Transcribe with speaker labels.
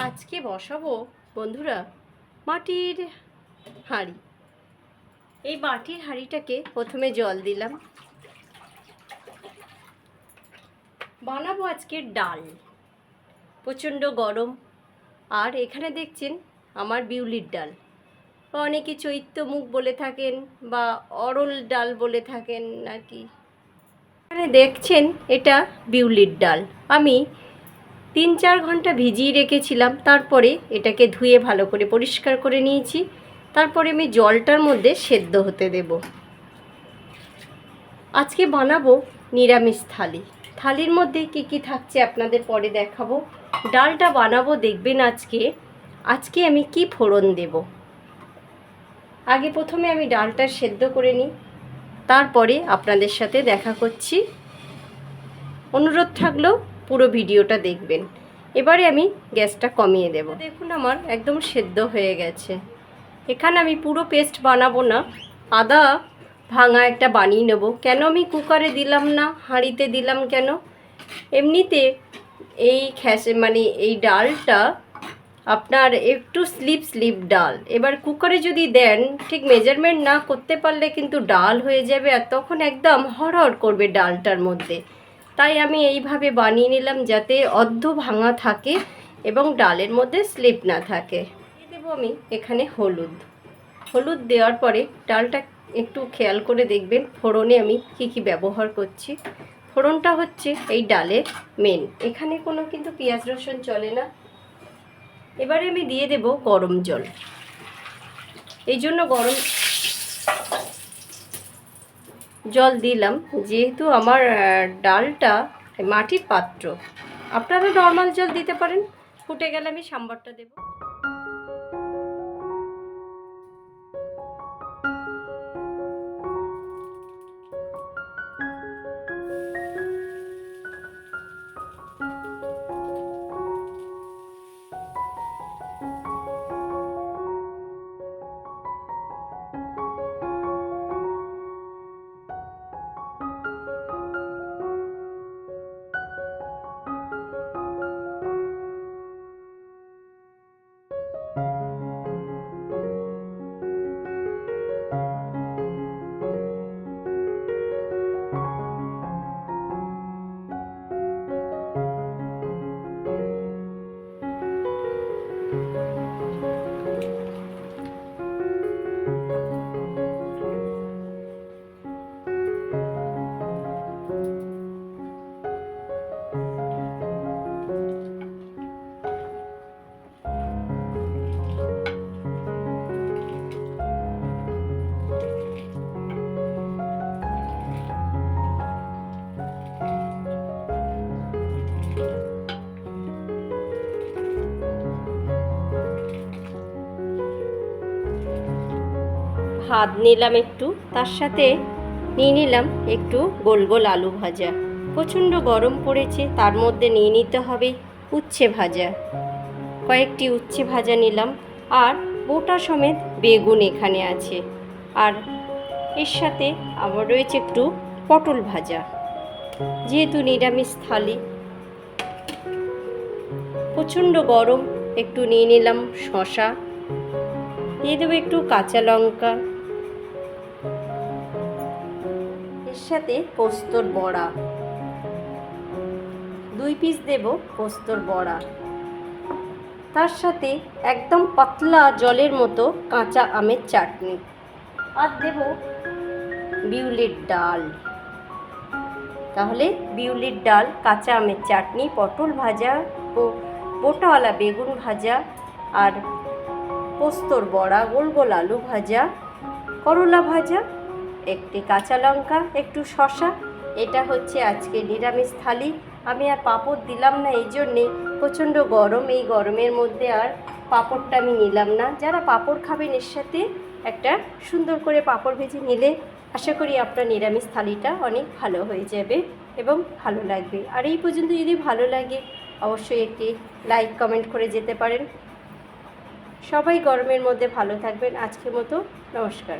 Speaker 1: আজকে বসাবো বন্ধুরা মাটির হাঁড়ি। এই মাটির হাঁড়িটাকে প্রথমে জল দিলাম। বানাবো আজকে ডাল, প্রচণ্ড গরম। আর এখানে দেখছেন আমার বিউলির ডাল, অনেকে চৈত্য মুগ বলে থাকেন বা অরল ডাল বলে থাকেন নাকি। এখানে দেখছেন এটা বিউলির ডাল। আমি 3-4 ঘন্টা ভিজিয়ে রেখেছিলাম, তারপরে এটাকে ধুয়ে ভালো করে পরিষ্কার করে নিয়েছি। তারপরে আমি জলটার মধ্যে সেদ্ধ হতে দেব। আজকে বানাবো নিরামিষ থালি। থালির মধ্যে কি কি থাকছে আপনাদের পরে দেখাবো। ডালটা বানাবো দেখবেন আজকে আমি কি ফোড়ন দেব। আগে প্রথমে আমি ডালটা সেদ্ধ করে নিই, তারপরে আপনাদের সাথে দেখা করছি। অনুরোধ থাকলো পুরো ভিডিওটা দেখবেন। এবারে আমি গ্যাসটা কমিয়ে দেব। দেখুন আমার একদম সেদ্ধ হয়ে গেছে। এখানে আমি পুরো পেস্ট বানাবো না, আদা ভাঙা একটা বানিয়ে নেব। কেন আমি কুকারে দিলাম না, হাঁড়িতে দিলাম কেন, এমনিতে এই এই ডালটা আপনার একটু স্লিপ ডাল। এবার কুকারে যদি দেন, ঠিক মেজারমেন্ট না করতে পারলে কিন্তু ডাল হয়ে যাবে, আর তখন একদম হড়হড় করবে ডালটার মধ্যে। তাই আমি এইভাবে বানিয়ে নিলাম যাতে অর্ধ ভাঙা থাকে এবং ডালের মধ্যে স্লিপ না থাকে। দিয়ে দেবো আমি এখানে হলুদ দেওয়ার পরে ডালটা একটু খেয়াল করে দেখবেন ফোড়নে আমি কি ব্যবহার করছি। ফোড়নটা হচ্ছে এই ডালের মেন, এখানে কোনো কিন্তু পেঁয়াজ রসুন চলে না। এবারে আমি দিয়ে দেব গরম জল। এই জন্য গরম জল দিলাম যেহেতু আমার ডালটা মাটির পাত্র। আপনারা নর্মাল জল দিতে পারেন। ফুটে গেলে আমি সাম্বারটা দেব। ভাত নিলাম একটু, তার সাথে নিয়ে নিলাম একটু গোল গোল আলু ভাজা। প্রচণ্ড গরম পড়েছে, তার মধ্যে নিয়ে নিতে হবে উচ্ছে ভাজা। কয়েকটি উচ্ছে ভাজা নিলাম, আর বোটা সমেত বেগুন এখানে আছে। আর এর সাথে আবার রয়েছে একটু পটল ভাজা। যেহেতু নিরামিষ থালি, প্রচণ্ড গরম, একটু নিয়ে নিলাম শসা, দিয়ে দেবো একটু কাঁচা লঙ্কা, এর সাথে পোস্তর বড়া 2 পিস দেব পোস্তর বড়া। তার সাথে একদম পাতলা জলের মতো কাঁচা আমের চাটনি, আর দেব বিউলির ডাল। তাহলে বিউলির ডাল, কাঁচা আমের চাটনি, পটল ভাজা ও বোটাওয়ালা বেগুন ভাজা, আর পোস্তর বড়া, গোল গোল আলু ভাজা, করলা ভাজা, একটি কাঁচা লঙ্কা, একটু শসা। এটা হচ্ছে আজকে নিরামিষ থালি। আমি আর পাঁপড় দিলাম না, এই জন্যে প্রচণ্ড গরম, এই গরমের মধ্যে আর পাঁপড়টা আমি নিলাম না। যারা পাঁপড় খাবেন এর সাথে একটা সুন্দর করে পাঁপড় ভেজে নিলে আশা করি আপনার নিরামিষ থালিটা অনেক ভালো হয়ে যাবে এবং ভালো লাগবে। আর এই পর্যন্ত যদি ভালো লাগে অবশ্যই একটি লাইক কমেন্ট করে যেতে পারেন। সবাই গরমের মধ্যে ভালো থাকবেন। আজকের মতো নমস্কার।